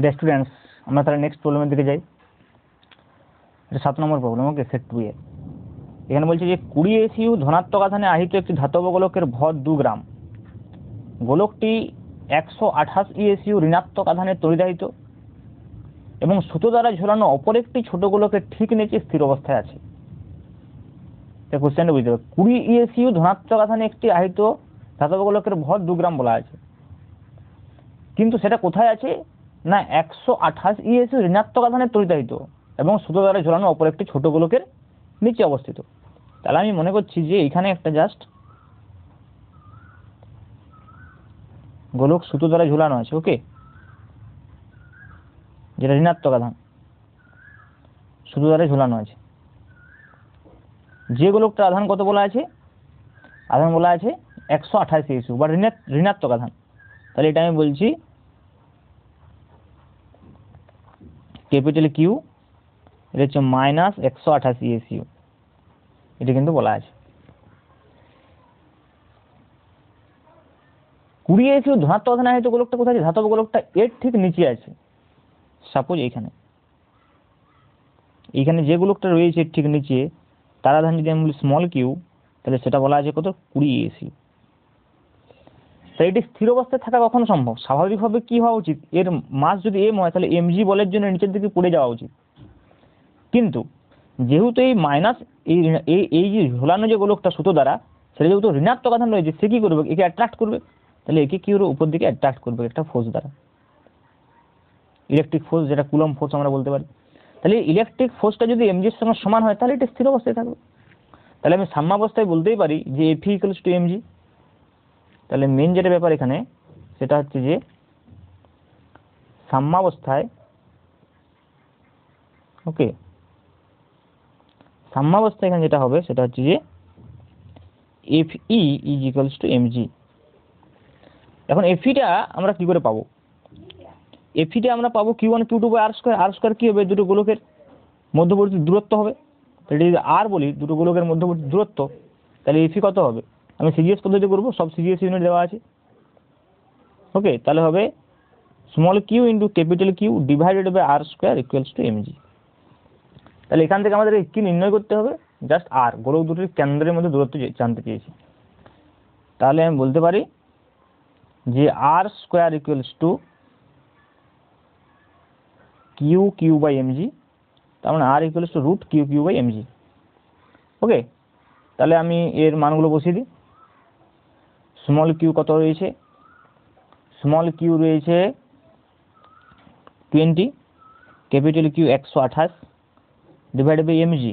Dear students, আমরা তাহলে next প্রবলেমের দিকে যাই। এটা 7 নম্বর প্রবলেম। ওকে, সেট 2 এ এখানে বলছে যে 20 এসইউ ধনাত্মক আধানে আহিত একটি ধাতব গোলকের ভর 2 গ্রাম। গোলকটি 128 ইএসইউ ঋণাত্মক আধানে তড়িদাহিত এবং সুতো দ্বারা ঝোলানো অপর একটি ছোট গোলকের ঠিক নিচে স্থির অবস্থায় আছে। কোশ্চেনটা বুঝতে হবে, 20 ইএসইউ ধনাত্মক আধানে একটি আহিত ধাতব গোলকের ভর 2 গ্রাম বলা আছে, কিন্তু সেটা কোথায় আছে না 128 ইএসইউ ঋণাত্মক আধানে তড়িদাহিত এবং সুতো দ্বারা ঝোলানো অপর একটি ছোট গোলকের নিচে অবস্থিত। তাহলে আমি মনে করছি যে এখানে একটা জাস্ট গোলক সুতো দ্বারা ঝোলানো আছে। ওকে, যেটা ঋণাত্মক আধান সুতো দ্বারা ঝোলানো আছে। যে গোলকটা আধান কত বলা আছে? আধান বলা আছে 128 ইএসইউ বা ঋণাত্মক আধান। তাহলে এটা আমি বলছি ক্যাপিটাল কিউ, এটা হচ্ছে মাইনাস 128 ইএসইউ, এটা কিন্তু বলা আছে। 20 ইএসইউ ধনাত্মক আধানে আহিত গোলকটা কোথায় আছে? ধাতব গোলকটা এর ঠিক নিচে আছে। সাপোজ এইখানে যে গোলকটা রয়েছে ঠিক নিচে, তার আধান যদি আমি বলি স্মল কিউ, তাহলে সেটা বলা আছে কত? 20 ইএসইউ। তাই এটি স্থির অবস্থায় থাকা কখনো সম্ভব? স্বাভাবিকভাবে কি হওয়া উচিত, এর মাস যদি এম হয় তাহলে এমজি বলের জন্য নিচের দিকে পড়ে যাওয়া উচিত। কিন্তু যেহেতু এই মাইনাস এই যে ঝোলানো যে গোলকটা সুতো দ্বারা, সেটা যেহেতু ঋণাত্মক আধান রয়েছে, সে কি করবে? একে অ্যাট্রাক্ট করবে। তাহলে একে কি উপর দিকে অ্যাট্রাক্ট করবে একটা ফোর্স দ্বারা, ইলেকট্রিক ফোর্স, যেটা কুলম্ব ফোর্স আমরা বলতে পারি। তাহলে ইলেকট্রিক ফোর্সটা যদি এমজির সঙ্গে সমান হয় তাহলে এটা স্থির অবস্থায় থাকবে। তাহলে আমি সাম্যাবস্থায় বলতেই পারি যে এফি ইকুয়ালস টু এমজি। তাহলে মেন যেটা ব্যাপার এখানে সেটা হচ্ছে যে সাম্যাবস্থায়, ওকে, সাম্যাবস্থায় এখানে যেটা হবে সেটা হচ্ছে যে F E is equals to MG. এখন এফিটা আমরা কি করে পাবো? এফিটা আমরা পাবো Q1 Q2 by r square. R square কি হবে? দুটো গোলকের মধ্যবর্তী দূরত্ব হবে। তাহলে যদি আর বলি দুটো গোলকের মধ্যবর্তী দূরত্ব, তাহলে এফি কত হবে? আমি সিজিএস পদ্ধতি করবো, সব সিজিএস ইউনিট দেওয়া আছে। ওকে, তাহলে হবে small Q into capital q divided by r square equals to mg. তাহলে এখান থেকে আমাদের কি নির্ণয় করতে হবে? জাস্ট আর, গোলক দুটির কেন্দ্রের মধ্যে দূরত্ব জানতে চেয়েছি। তাহলে আমি বলতে পারি যে R square equals to Q Q by M G, তার মানে R equals to root Q Q by M G. Okay, তাহলে আমি এর মানগুলো বসিয়ে দিই। স্মল কিউ কত রয়েছে? স্মল কিউ রয়েছে 20, capital q 128 divided by mg.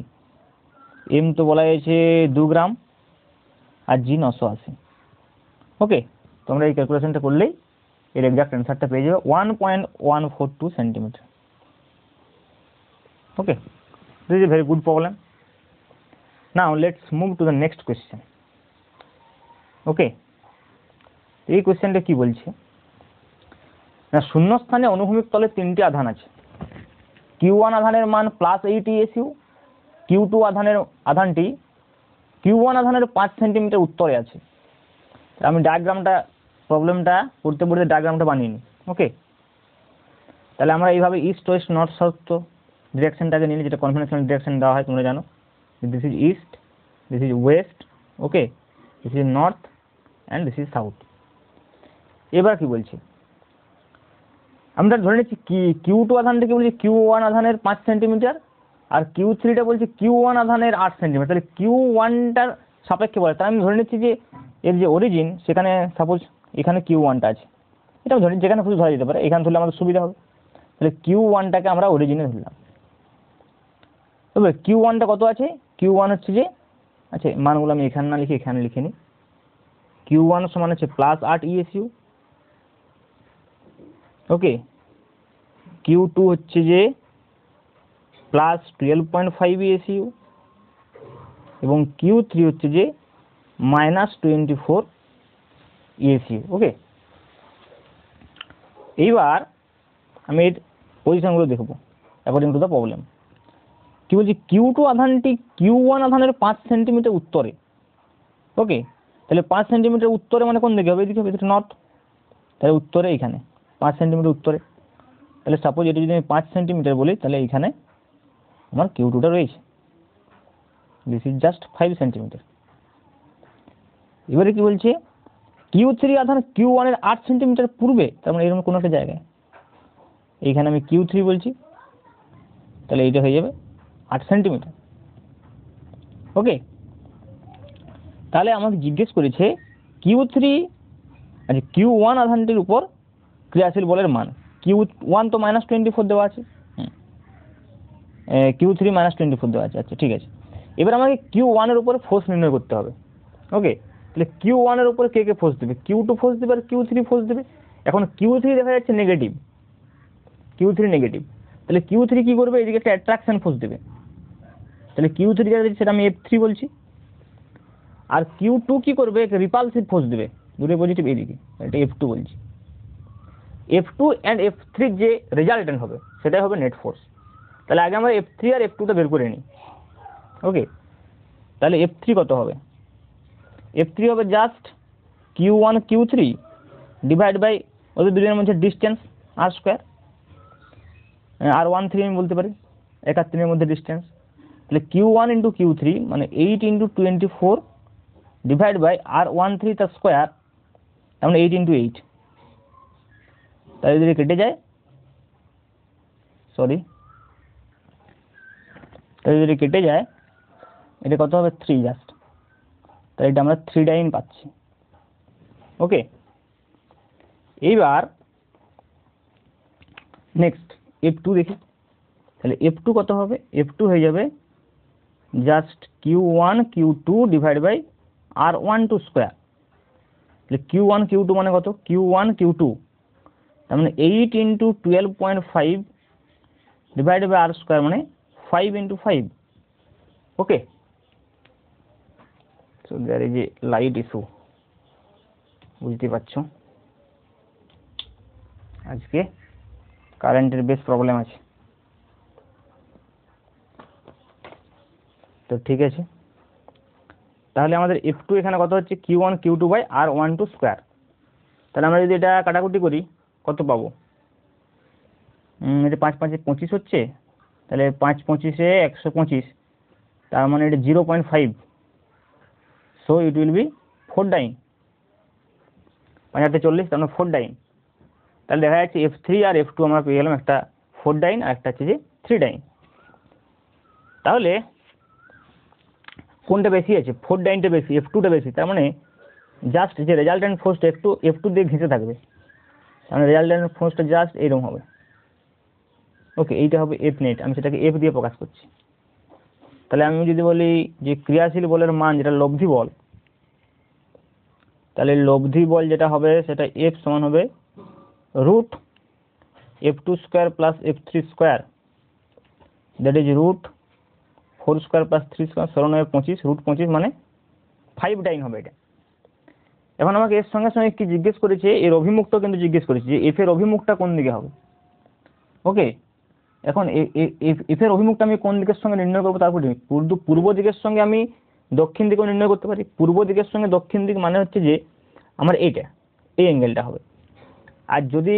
M তো বলা হয়েছে 2 গ্রাম আর জি 980। ওকে, তোমরা এই ক্যালকুলেশনটা করলেই এর এক্সাক্ট অ্যান্সারটা পেয়ে যাবে, 1.142 centimetre. Okay, this is a very good problem. Now let's move to the next question. Okay, এই কোশ্চেনটা কি বলছে না, শূন্যস্থানে অনুভূমিক তলে 3টি আধান আছে। Q1 আধানের মান +8 ইএসইউ, Q2 আধানটি Q1 আধানের 5 সেন্টিমিটার উত্তরে আছে। আমি প্রবলেমটা পড়তে ডায়াগ্রামটা বানিয়ে নিই। ওকে, তাহলে আমরা এইভাবে ইস্ট ওয়েস্ট নর্থ সাউথ ডিরেকশনটাকে নিলে, যেটা কনভেনশনাল ডিরেকশন দেওয়া হয় তোমরা জানো, this is east, this is West, okay, this is north and this is south. এবার কি বলছি, আমরা ধরে নিচ্ছি Q2 আধানটাকে বলছি Q1 আধানের 5 সেন্টিমিটার আর Q3টা বলছি Q1 আধানের 8 সেন্টিমিটার। তাহলে Q1টার সাপেক্ষে বলে, তাই আমি ধরে নিচ্ছি যে এর যে অরিজিন সেখানে সাপোজ এখানে Q1টা আছে, এটাও ধরি, যেখানে খুশি ধরা যেতে পারে, এখানে ধরলে আমাদের সুবিধা হবে। তাহলে Q1টাকে আমরা অরিজিনে ধরলাম। তবে Q1টা কত আছে? Q1 হচ্ছে যে, আচ্ছা মানগুলো আমি এখানে না লিখে এখানে লিখে নিই। Q1 সমান হচ্ছে +8 ইএসইউ। ওকে, Q2 হচ্ছে যে +12.5 ইএসইউ এবং Q3 হচ্ছে যে -24 ইএসইউ। ওকে, এইবার আমি এর পজিশনগুলো দেখব অ্যাকর্ডিং টু দ্য প্রবলেম। কি বলছি, Q2 আধানটি Q1 আধানের 5 সেন্টিমিটার উত্তরে। ওকে, তাহলে 5 সেন্টিমিটার উত্তরে মানে কোন দিকে হবে? এদিকে হবে, এটা নর্থ। তাহলে উত্তরে এখানে 5 সেন্টিমিটার উত্তরে। তাহলে সাপোজ এটা যদি আমি 5 সেন্টিমিটার বলি, তাহলে এখানে আমার Q2টা রয়েছে, দিস ইজ জাস্ট 5 সেন্টিমিটার। এবারে কি বলছে, Q3 আধান Q1 এর 8 সেন্টিমিটার পূর্বে, তার মানে এরকম কোনো একটা জায়গায়, এইখানে আমি Q3 বলছি, তাহলে এইটা হয়ে যাবে 8 সেন্টিমিটার। ওকে, তাহলে আমাকে জিজ্ঞেস করেছে Q3 আচ্ছা Q1 আধানটির উপর ক্রিয়াশীল বলের মান। Q1 তো -24 দেওয়া আছে, Q3 -24 দেওয়া আছে। আচ্ছা ঠিক আছে, এবার আমাকে Q1 এর উপর ফোর্স নির্ণয় করতে হবে। ওকে, তাহলে Q1 এর উপরে কে কে ফোর্স দেবে, Q2 ফোর্স দেবে আর Q3 ফোর্স দেবে। এখন Q3 দেখা যাচ্ছে নেগেটিভ, Q3 নেগেটিভ, তাহলে Q3 কি করবে, এদিকে একটা অ্যাট্রাকশন ফোর্স দেবে, তাহলে Q3 যেটা দিচ্ছে সেটা আমি F3 বলছি। আর Q2 কি করবে, একটা রিপালসিভ ফোর্স দেবে, দুটো পজিটিভ এদিকে, এটা F2 বলছি। F2 অ্যান্ড F3 যে রেজাল্টেন্ট হবে সেটাই হবে নেট ফোর্স। তাহলে আগে আমরা F3 আর F2টা বের করে নিই। ওকে, তাহলে F3 কত হবে, F3 হবে just Q1 Q3 divide by ওদের দুজনের মধ্যে ডিস্টেন্স r², r13 আমি বলতে পারি, 71 এর মধ্যে ডিস্টেন্স। তাহলে Q1 ইন্টু Q3 মানে 8 ইন্টু 24 ডিভাইড বাই r13 তার স্কোয়ার, তার মানে 8 ইন্টু 8। তাহলে যদি কেটে যায়, সরি, তাহলে যদি কেটে যায় এটা কত হবে 3 জাস্ট, তাহলে এটা আমরা 3 ডাইন পাচ্ছি। ওকে, এইবার নেক্সট F2 দেখি, তাহলে F2 কত হবে, F2 হয়ে যাবে just Q1 Q2 divide by r12 square. তাহলে Q1 Q2 মানে কত, Q1 Q2 তার মানে 8 ইন্টু 12.5 ডিভাইড বাই r² মানে 5 into 5। Okay, so there is a light issue, বুঝতে পারছো আজকে কারেন্টের বেশ প্রবলেম আছে। তো ঠিক আছে, তাহলে আমাদের F2 এখানে কত হচ্ছে, Q1 Q2 by r12 square. তাহলে আমরা যদি এটা কাটাকুটি করি কত পাবো, এটা 5 5 25 হচ্ছে, তাহলে 5 25 125, তার মানে এটা 0.5, সো ইট উইল বি 4 ডাইন, 5 40, তার মানে 4 ডাইন। তাহলে দেখা যাচ্ছে F3 আর F2 আমরা পেয়ে গেলাম, একটা 4 ডাইন আর একটা হচ্ছে যে 3 ডাইন। তাহলে কোনটা বেশি আছে, 4 ডাইনটা বেশি, F2টা বেশি, তার মানে জাস্ট যে রেজাল্টেন্ট ফোর্সটা F2 দিয়ে ঘেঁষে থাকবে, তার মানে রেজাল্টেন্ট ফোর্সটা জাস্ট এইরকম হবে। ওকে, এইটা হবে F নেট, আমি সেটাকে F দিয়ে প্রকাশ করছি। তাহলে আমি যদি বলি যে ক্রিয়াশীল বলের মান যেটা লব্ধি বল, তাহলে লব্ধি বল যেটা হবে সেটা F সমান হবে root F2 square plus F3 square, that is root 4 square plus 3 square, 25, root 25 মানে 5 ডাইন হবে এটা। এখন আমাকে এর সঙ্গে সঙ্গে কি জিজ্ঞেস করেছে, এর অভিমুখটাও কিন্তু জিজ্ঞেস করেছে যে F এর অভিমুখটা কোন দিকে হবে। ওকে, এখন F এর অভিমুখটা আমি কোন দিকের সঙ্গে নির্ণয় করবো, তারপর পূর্ব দিকের সঙ্গে আমি দক্ষিণ দিকেও নির্ণয় করতে পারি। পূর্ব দিকের সঙ্গে দক্ষিণ দিক মানে হচ্ছে যে আমার এইটা, এই অ্যাঙ্গেলটা হবে। আর যদি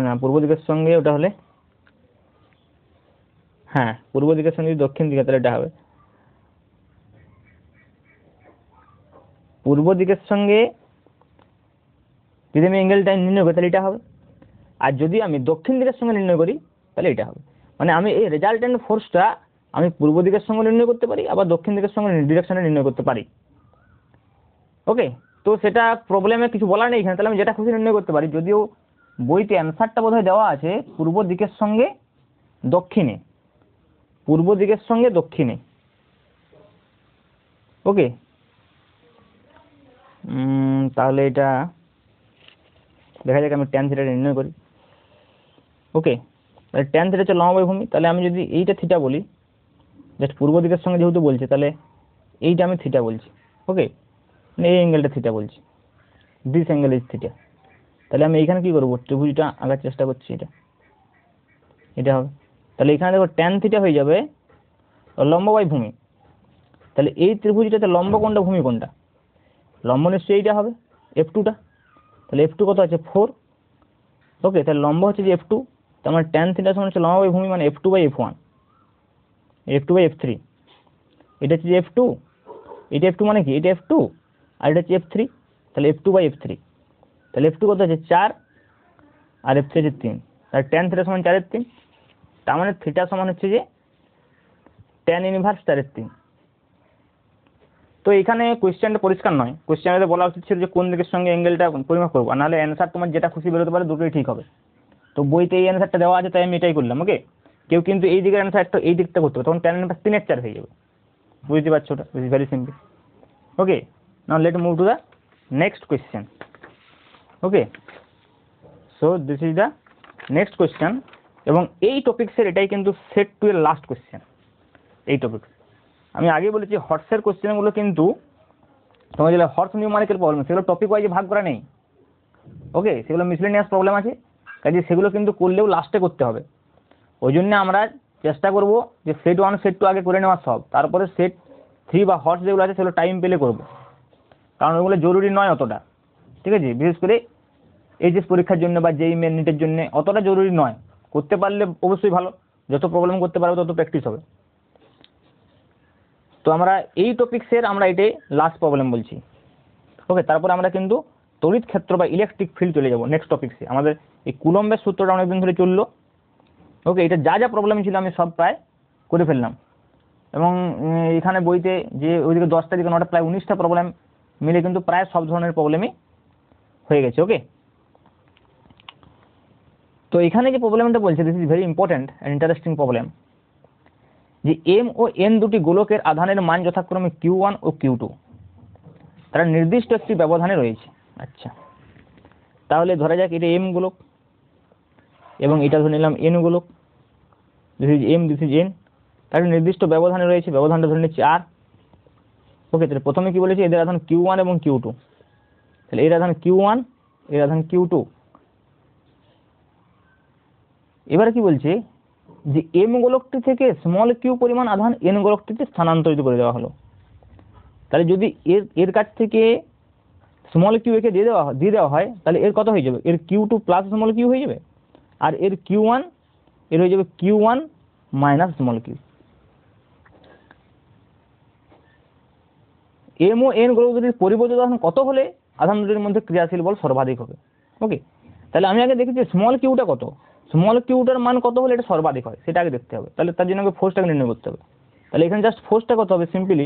না পূর্ব দিকের সঙ্গে ওটা হলে, হ্যাঁ পূর্ব দিকের সঙ্গে দক্ষিণ দিকে, তাহলে এটা হবে পূর্ব দিকের সঙ্গে যদি আমি অ্যাঙ্গেলটা নির্ণয় করি তাহলে এটা হবে, আর যদি আমি দক্ষিণ দিকের সঙ্গে নির্ণয় করি তাহলে এটা হবে। মানে আমি এই রেজাল্টেন্ট ফোর্সটা আমি পূর্ব দিকের সঙ্গে নির্ণয় করতে পারি, আবার দক্ষিণ দিকের সঙ্গে ডিরেকশনে নির্ণয় করতে পারি। ওকে, তো সেটা প্রবলেমে কিছু বলার নেই এখানে, তাহলে আমি যেটা খুশি নির্ণয় করতে পারি। যদিও বইতে অ্যান্সারটা বোধহয় দেওয়া আছে পূর্ব দিকের সঙ্গে দক্ষিণে, পূর্ব দিকের সঙ্গে দক্ষিণে। ওকে, তাহলে এটা দেখা যাক, আমি ট্যান থিটা নির্ণয় করি। ওকে, তাহলে ট্যান থিটা হচ্ছে লম্ব ভূমি, তাহলে আমি যদি এইটা থিটা বলি, জাস্ট পূর্ব দিকের সঙ্গে যেহেতু বলছে তাহলে এইটা আমি থিটা বলছি। ওকে, মানে এই অ্যাঙ্গেলটা থিটা বলছি, দিস অ্যাঙ্গেল ইজ থিটা। তাহলে আমি এইখানে কি করবো, ত্রিভুজটা আঁকার চেষ্টা করছি, এটা হবে। তাহলে এখানে দেখো ট্যান থিটা হয়ে যাবে লম্ব বাই ভূমি। তাহলে এই ত্রিভুজটাতে লম্ব কোনটা, ভূমি কোনটা, লম্ব নিশ্চয়ই এইটা হবে F2টা। তাহলে F2 কত আছে 4, ওকে, তাহলে লম্ব হচ্ছে যে F2, তার মানে tan থিটা সমান হচ্ছে লম্ব বাই ভূমি মানে F2/F1, F2/F3, এটা হচ্ছে যে F2, এটা F2 মানে কি, এটা F2 আর এটা হচ্ছে F3, তাহলে F2/F3, তাহলে F2 কত আছে 4 আর F3 হচ্ছে 3, তাহলে tan থিটা সমান 4/3, তার মানে থিটা সমান হচ্ছে যে tan ইনভার্স 4/3। তো এখানে কোয়েশ্চেনটা পরিষ্কার নয়, কোয়েশ্চেনে বলা উচিত ছিল যে কোন দিকের সঙ্গে অ্যাঙ্গেলটা পরিমাপ করবো, আর নাহলে অ্যান্সার তোমার যেটা খুশি বেরোতে পারে দুটোই ঠিক হবে। তো বইতে এই অ্যান্সারটা দেওয়া আছে তাই আমি এটাই করলাম। ওকে, কেউ কিন্তু এই দিকের অ্যান্সার একটা এই দিকটা করতে হবে, তখন tan ইনভার্স 3/4 হয়ে যাবে। বুঝতে পারছো? ওটা is very simple. Okay, now let move to the next question. Okay, so this is the next question, এবং এই টপিক্সের এটাই কিন্তু সেট 2 এর লাস্ট কোয়েশ্চেন। এই টপিক আমি আগে বলেছি হর্সের কোয়েশ্চেনগুলো কিন্তু তোমার যেগুলো হর্স নিউমারিক্যাল প্রবলেম সেগুলো টপিক ওয়াইজে ভাগ করা নেই। ওকে, সেগুলো মিসলেনিয়াস প্রবলেম আছে, কাজে সেগুলো কিন্তু করলেও লাস্টে করতে হবে। ওই জন্য আমরা চেষ্টা করব যে সেট 1 সেট 2 আগে করে নেওয়া সব, তারপরে সেট 3 বা হর্স যেগুলো আছে সেগুলো টাইম পেলে করব, কারণ ওগুলো জরুরি নয় অতটা। ঠিক আছে, বিশেষ করে এইচএস পরীক্ষার জন্য বা যেই মেন নিটের জন্য অতটা জরুরি নয়। করতে পারলে অবশ্যই ভালো, যত প্রবলেম করতে পারবে তত প্র্যাকটিস হবে। তো আমরা এই টপিক্সের আমরা এটাই লাস্ট প্রবলেম বলছি। ওকে, তারপর আমরা কিন্তু তড়িৎ ক্ষেত্র বা ইলেকট্রিক ফিল্ড চলে যাব নেক্সট টপিক্সে। আমাদের এই কুলম্বের সূত্রটা অনেকদিন ধরে চললো। ওকে, এটা যা যা প্রবলেম ছিল আমি সব প্রায় করে ফেললাম, এবং এখানে বইতে যে ওইদিকে 10টা দিকে 9টা প্রায় 19টা প্রবলেম মিলে কিন্তু প্রায় সব ধরনের প্রবলেমই হয়ে গেছে। ওকে, তো এখানে যে প্রবলেমটা বলছে this is very important and interesting problem, যে এম ও এন দুটি গোলকের আধানের মান যথাক্রমে Q1 ও Q2, তারা নির্দিষ্ট একটি ব্যবধানে রয়েছে। আচ্ছা, তাহলে ধরা যাক এটা এম গোলক এবং এটা ধরে নিলাম এন গোলক, this is m, this is n, তারা নির্দিষ্ট ব্যবধানে রয়েছে, ব্যবধানটা ধরে নিচ্ছি আর। ওকে, তাহলে প্রথমে কি বলেছি এদের আধান Q1 এবং Q2, তাহলে এর আধান Q1, এর আধান Q2। এবারে কি বলছে যে এম গোলকটি থেকে স্মল কিউ পরিমাণ আধান এন গোলকটিতে স্থানান্তরিত করে দেওয়া হলো। তাহলে যদি এর কাছ থেকে স্মল কিউ একে দিয়ে দেওয়া হয় তাহলে এর কত হয়ে যাবে, এর Q2 প্লাস স্মল কিউ হয়ে যাবে, আর এর Q1 এর হয়ে যাবে Q1 minus small q. M ও এন গোলক দুটির পরিবর্তিত আধান কত হলে আধান দুটির মধ্যে ক্রিয়াশীল বল সর্বাধিক হবে। ওকে, তাহলে আমি আগে দেখি যে স্মল কিউটা কত, স্মল কিউটার মান কত হলে এটা সর্বাধিক হয় সেটা আগে দেখতে হবে। তাহলে তার জন্য আগে ফোর্সটাকে নির্ণয় করতে হবে। তাহলে এখানে জাস্ট ফোর্সটা কত হবে, simply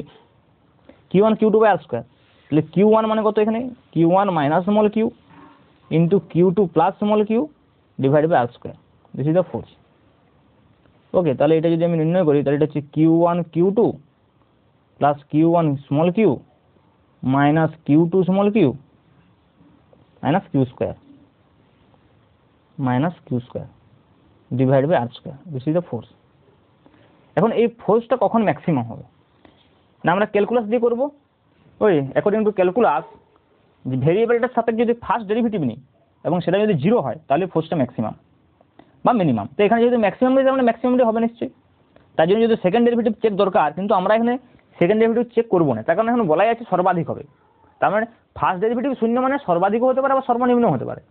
Q1 Q2 by R square. তাহলে Q1 মানে কত, এখানে Q1 minus small Q into Q2 plus small Q divide by R square, this is the force. Okay, তাহলে এটা যদি আমি নির্ণয় করি তাহলে এটা হচ্ছে Q1 Q2 plus Q1 small q minus Q2 small q minus q square divide by R square, this is the force. এখন এই ফোর্সটা কখন ম্যাক্সিমাম হবে না আমরা ক্যালকুলাস দিয়ে করব। ওই অ্যাকর্ডিং টু ক্যালকুলাস যে ভেরিয়েবলটার সাপেক্ষে যদি ফার্স্ট ডেরিভেটিভ নিই এবং সেটা যদি 0 হয় তাহলে ফোর্সটা ম্যাক্সিমাম বা মিনিমাম। তো এখানে যদি ম্যাক্সিমাম দিই তাহলে ম্যাক্সিমামটি হবে নিশ্চয়ই, তার জন্য যদি সেকেন্ড ডেরিভেটিভ চেক দরকার, কিন্তু আমরা এখানে সেকেন্ড ডেরিভেটিভ চেক করবো না, তার কারণ এখন বলাই আছে সর্বাধিক হবে। তার মানে ফার্স্ট ডেরিভেটিভ 0 মানে সর্বাধিকও হতে পারে বা সর্বনিম্ন হতে পারে,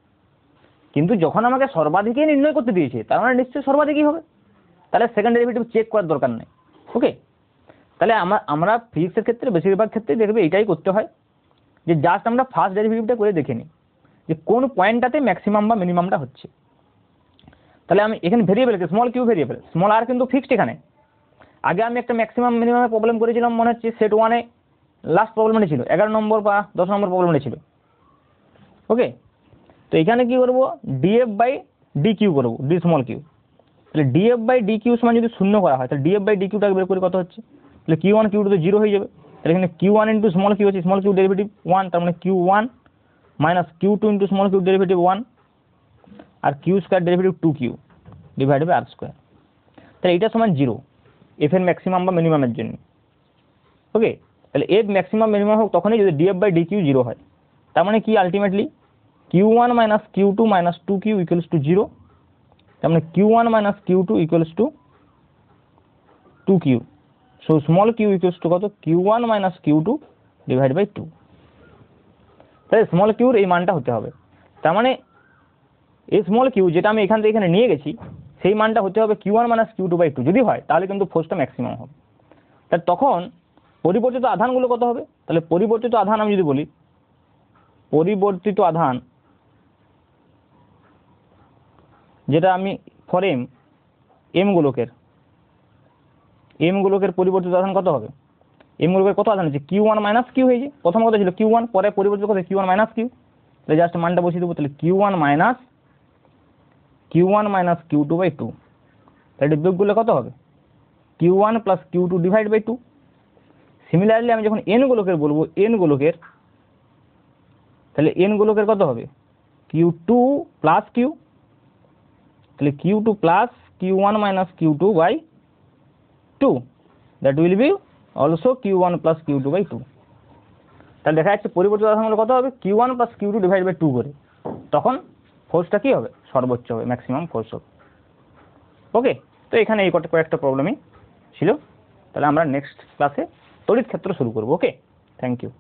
কিন্তু যখন আমাকে সর্বাধিকই নির্ণয় করতে দিয়েছে তার মানে নিশ্চয়ই সর্বাধিকই হবে, তাহলে সেকেন্ড ডেরিভেটিভ চেক করার দরকার নেই। ওকে, তাহলে আমরা ফিজিক্সের ক্ষেত্রে বেশিরভাগ ক্ষেত্রে দেখবে এটাই করতে হয় যে জাস্ট আমরা ফার্স্ট ডেরিভেটিভটা করে দেখে নিই যে কোন পয়েন্টটাতে ম্যাক্সিমাম বা মিনিমামটা হচ্ছে। তাহলে আমি এখানে ভেরিয়েবলকে স্মল কিউ ভেরিয়েবল, স্মল আর কিন্তু ফিক্সড। এখানে আগে আমি একটা ম্যাক্সিমাম মিনিমামের প্রবলেম করেছিলাম, মনে হচ্ছে সেট 1-এ লাস্ট প্রবলেমটা ছিল 11 নম্বর বা 10 নম্বর প্রবলেমটা ছিল। ওকে, তো এখানে কি করবো, ডিএফ বাই ডি কিউ করবো, ডি স্মল কিউ। তাহলে ডিএফ বাই ডি কিউ সমান যদি 0 করা হয় তাহলে ডিএফ বাই ডি কিউটাকে বের করে কত হচ্ছে, তাহলে Q1 Q2 তো 0 হয়ে যাবে। তাহলে এখানে Q1 ইন্টু স্মল কিউ হচ্ছে স্মল কিউ ডেরিভেটিভ 1, তার মানে Q1 minus Q2 into small q derivative 1 আর q square derivative 2Q divide by R square. তাহলে এটা সমান 0 এফ এর ম্যাক্সিমাম বা মিনিমামের জন্য। ওকে, তাহলে এফ ম্যাক্সিমাম মিনিমাম হোক তখনই যদি ডিএফ বাই ডিকিউ 0 হয়। তার মানে কি ultimately Q1 minus Q2 minus 2Q equals to 0, তার মানে Q1 minus Q2 equals to 2Q। So small q equals to কত, Q1 minus Q2 divide by 2। তাহলে স্মল কিউর এই মানটা হতে হবে। তার মানে এই স্মল কিউ যেটা আমি এখান থেকে এখানে নিয়ে গেছি সেই মানটা হতে হবে Q1 মাইনাস Q2/2 যদি হয় তাহলে কিন্তু ফোর্সটা ম্যাক্সিমাম হবে। তাহলে তখন পরিবর্তিত আধানগুলো কত হবে? তাহলে পরিবর্তিত আধান আমি যদি বলি, পরিবর্তিত আধান যেটা আমি ফর এম গোলকের পরিবর্তিত আধান কত হবে? এম গোলকের কত আধান আছে? Q1 মাইনাস কিউ হয়েছে, প্রথম কথা ছিল Q1, পরে পরিবর্তিত কত Q1 মাইনাস কিউ। তাহলে জাস্ট মানটা বসিয়ে দেবো, তাহলে Q1 মাইনাস Q2/2। তাহলে বিয়োগ করলে কত হবে? Q1 plus Q2/2। সিমিলারলি আমি যখন এন গোলকের বলবো, এন গোলকের, তাহলে এন গোলকের কত হবে? Q2 প্লাস কিউ, তাহলে Q2 plus Q1 minus Q2/2, that will be also Q1 plus Q2/2। তাহলে দেখা যাচ্ছে পরিবর্তিত আধানগুলো কত হবে? Q1 প্লাস Q2/2 করে, তখন ফোর্সটা কি হবে? সর্বোচ্চ হবে, ম্যাক্সিমাম ফোর্স হবে। ওকে, তো এখানে এই কয়েকটা প্রবলেমই ছিল। তাহলে আমরা নেক্সট ক্লাসে তড়িৎ ক্ষেত্র শুরু করব। ওকে, থ্যাংক ইউ।